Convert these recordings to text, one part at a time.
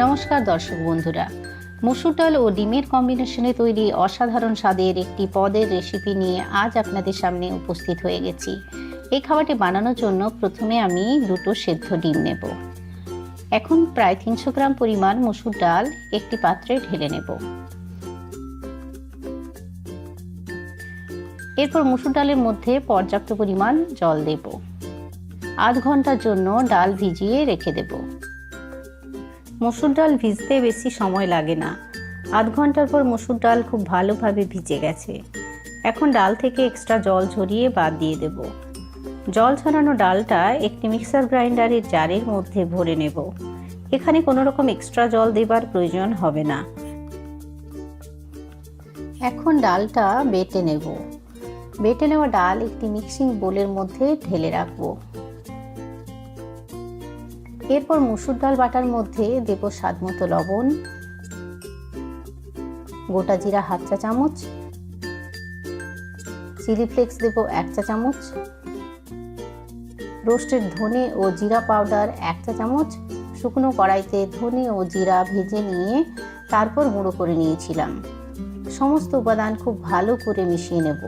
নমস্কার দর্শক বন্ধুরা, মসুর ডাল ও ডিমের কম্বিনেশনে তৈরি অসাধারণ স্বাদের একটি পদের রেসিপি নিয়ে আজ আপনাদের সামনে উপস্থিত হয়ে গেছি। এই খাবারটি বানানোর জন্য প্রথমে আমি দুটো সেদ্ধ ডিম নেব। এখন প্রায় 300 গ্রাম পরিমাণ মসুর ডাল একটি পাত্রে ঢেলে নেব। এরপর মসুর ডালের মধ্যে পর্যাপ্ত পরিমাণ জল দেব। আধ ঘন্টার জন্য ডাল ভিজিয়ে রেখে দেব। মসুর ডাল ভিজতে বেশি সময় লাগে না। আধ ঘন্টার পর মসুর ডাল খুব ভালোভাবে ভিজে গেছে। এখন ডাল থেকে এক্সট্রা জল ঝরিয়ে বাদ দিয়ে দেব। জল ছড়ানো ডালটা একটি মিক্সার গ্রাইন্ডারের জারের মধ্যে ভরে নেব। এখানে কোনো রকম এক্সট্রা জল দেবার প্রয়োজন হবে না। এখন ডালটা বেটে নেব। বেটে নেওয়া ডাল একটি মিক্সিং বোলের মধ্যে ঢেলে রাখবো। এরপর মসুর ডাল বাটার মধ্যে দেব স্বাদমতো লবণ, গোটা জিরা হাফ চা চামচ, চিলি ফ্লেক্স দেব 1 চা চামচ, রোস্টেড ধনে ও জিরা পাউডার 1 চা চামচ। শুকনো কড়াইতে ধনে ও জিরা ভেজে নিয়ে তারপর গুঁড়ো করে নিয়েছিলাম। সমস্ত উপাদান খুব ভালো করে মিশিয়ে নেব।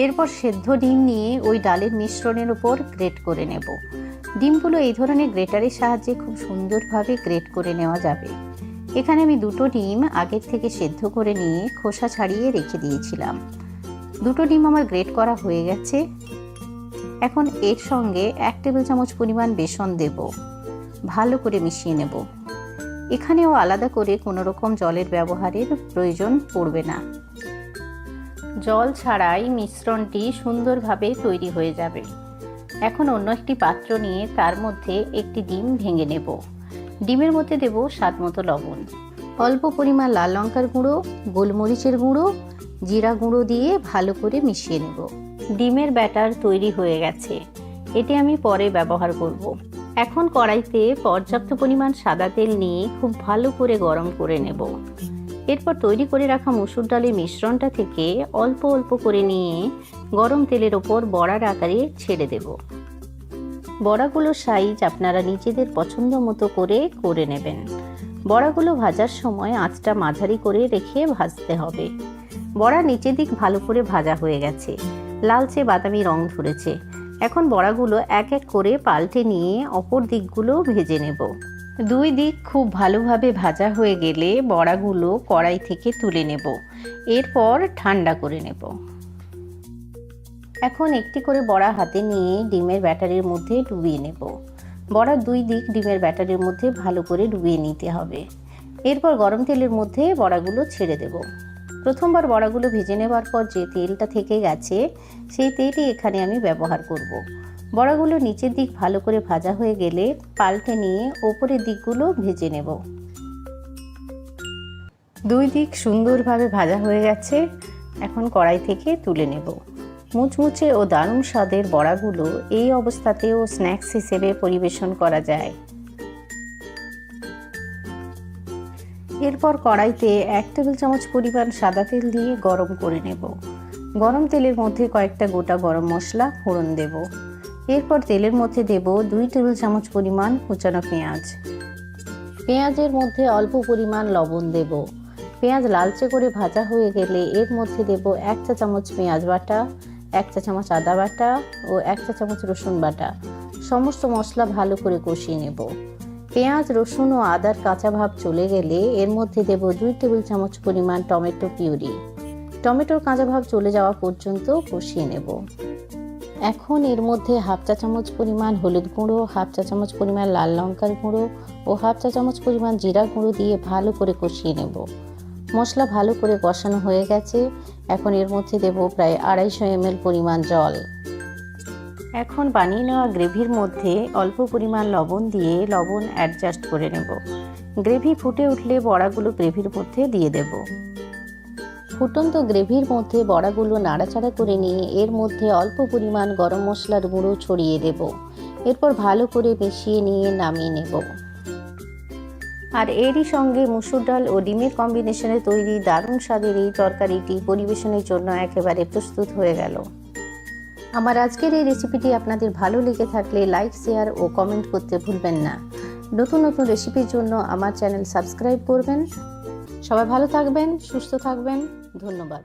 এরপর সেদ্ধ ডিম নিয়ে ওই ডালের মিশ্রণের উপর গ্রেট করে নেব। ডিমগুলো এই ধরনের গ্রেটারের সাহায্যে খুব সুন্দরভাবে গ্রেট করে নেওয়া যাবে। এখানে আমি দুটো ডিম আগের থেকে সেদ্ধ করে নিয়ে খোসা ছাড়িয়ে রেখে দিয়েছিলাম। দুটো ডিম আমার গ্রেট করা হয়ে গেছে। এখন এর সঙ্গে 1 টেবিল চামচ পরিমাণ বেসন দেব। ভালো করে মিশিয়ে নেব। এখানেও আলাদা করে কোনো রকম জলের ব্যবহারের প্রয়োজন পড়বে না। জল ছাড়াই মিশ্রণটি সুন্দরভাবে তৈরি হয়ে যাবে। এখন অন্য একটি পাত্র নিয়ে তার মধ্যে একটি ডিম ভেঙে নেব। ডিমের মধ্যে দেব স্বাদমতো লবণ, অল্প পরিমাণ লাল লঙ্কার গুঁড়ো, গোলমরিচের গুঁড়ো, জিরা গুঁড়ো দিয়ে ভালো করে মিশিয়ে নেব। ডিমের ব্যাটার তৈরি হয়ে গেছে। এটি আমি পরে ব্যবহার করব। এখন কড়াইতে পর্যাপ্ত পরিমাণ সাদা তেল নিয়ে খুব ভালো করে গরম করে নেব। এরপর তৈরি করে রাখা মসুর ডালের মিশ্রণটা থেকে অল্প অল্প করে নিয়ে গরম তেলের ওপর বড়ার আকারে ছেড়ে দেব। বড়াগুলোর সাইজ আপনারা নিজেদের পছন্দ মতো করে নেবেন। বড়াগুলো ভাজার সময় আঁচটা মাঝারি করে রেখে ভাজতে হবে। বড়া নিচের দিক ভালো করে ভাজা হয়ে গেছে, লালচে বাদামি রং ধরেছে। এখন বড়াগুলো এক এক করে পাল্টে নিয়ে অপর দিকগুলো ভেজে নেব। দুই দিক খুব ভালোভাবে ভাজা হয়ে গেলে বড়াগুলো কড়াই থেকে তুলে নেব। এরপর ঠান্ডা করে নেব। এখন একটি করে বড়া হাতে নিয়ে ডিমের ব্যাটারের মধ্যে ডুবিয়ে নেব। বড়ার দুই দিক ডিমের ব্যাটারের মধ্যে ভালো করে ডুবিয়ে নিতে হবে। এরপর গরম তেলের মধ্যে বড়াগুলো ছেড়ে দেব। প্রথমবার বড়াগুলো ভেজে নেবার পর যে তেলটা থেকে গেছে সেই তেলই এখানে আমি ব্যবহার করব। বড়াগুলো নিচের দিক ভালো করে ভাজা হয়ে গেলে পাল্টে নিয়ে ওপরের দিকগুলো ভেজে নেব। দুই দিক সুন্দরভাবে ভাজা হয়ে গেছে। এখন কড়াই থেকে তুলে নেব। মুচমুচে ও দারুণ স্বাদের বড়াগুলো এই অবস্থাতেও স্ন্যাক্স হিসেবে পরিবেশন করা যায়। এরপর কড়াইতে 1 টেবিল চামচ পরিমাণ সাদা তেল দিয়ে গরম করে নেব। গরম তেলের মধ্যে কয়েকটা গোটা গরম মশলা ফোড়ন দেব। এরপর তেলের মধ্যে দেব 2 টেবিল চামচ পরিমাণ কুচানো পেঁয়াজ। পেঁয়াজের মধ্যে অল্প পরিমাণ লবণ দেব। পেঁয়াজ লালচে করে ভাজা হয়ে গেলে এর মধ্যে দেব 1 চা চামচ পেঁয়াজ বাটা, 1 চা চামচ আদা বাটা ও 1 চা চামচ রসুন বাটা। সমস্ত মশলা ভালো করে কষিয়ে নেব। পেঁয়াজ, রসুন ও আদার কাঁচা ভাব চলে গেলে এর মধ্যে দেব 2 টেবিল চামচ পরিমাণ টমেটো পিউরি। টমেটোর কাঁচা ভাব চলে যাওয়া পর্যন্ত কষিয়ে নেব। এখন এর মধ্যে হাফ চা চামচ পরিমাণ হলুদ গুঁড়ো, হাফ চা চামচ পরিমাণ লাল লঙ্কার গুঁড়ো ও হাফ চা চামচ পরিমাণ জিরা গুঁড়ো দিয়ে ভালো করে কষিয়ে নেব। মশলা ভালো করে কষানো হয়ে গেছে। এখন এর মধ্যে দেব প্রায় 250 ml পরিমাণ জল। এখন বানিয়ে নেওয়া গ্রেভির মধ্যে অল্প পরিমাণ লবণ দিয়ে লবণ অ্যাডজাস্ট করে নেব। গ্রেভি ফুটে উঠলে বড়াগুলো গ্রেভির মধ্যে দিয়ে দেব। ফুটন্ত গ্রেভির মধ্যে বড়াগুলো নাড়াচাড়া করে নিয়ে এর মধ্যে অল্প পরিমাণ গরম মশলার গুঁড়ো ছড়িয়ে দেব। এরপর ভালো করে মিশিয়ে নিয়ে নামিয়ে নেব। আর এরই সঙ্গে মসুর ডাল ও ডিমের কম্বিনেশনে তৈরি দারুণ স্বাদের এই তরকারিটি পরিবেশনের জন্য একেবারে প্রস্তুত হয়ে গেল। আমার আজকের এই রেসিপিটি আপনাদের ভালো লেগে থাকলে লাইক, শেয়ার ও কমেন্ট করতে ভুলবেন না। নতুন নতুন রেসিপির জন্য আমার চ্যানেল সাবস্ক্রাইব করবেন। সবাই ভালো থাকবেন, সুস্থ থাকবেন। ধন্যবাদ।